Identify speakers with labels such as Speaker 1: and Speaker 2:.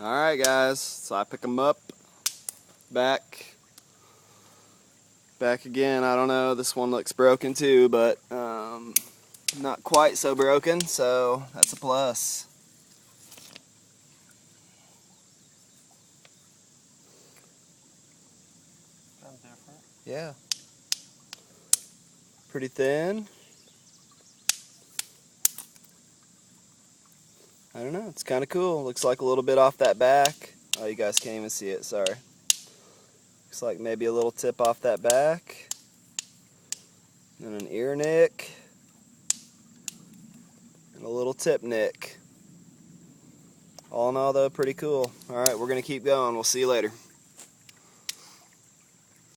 Speaker 1: Alright guys, so I pick them up, back again. I don't know, this one looks broken too, but not quite so broken, so that's a plus.
Speaker 2: Kind of different.
Speaker 1: Yeah. Pretty thin. I don't know, it's kind of cool. Looks like a little bit off that back. Oh, you guys can't even see it, sorry. Looks like maybe a little tip off that back. And an ear nick. And a little tip nick. All in all though, pretty cool. Alright, we're going to keep going. We'll see you later.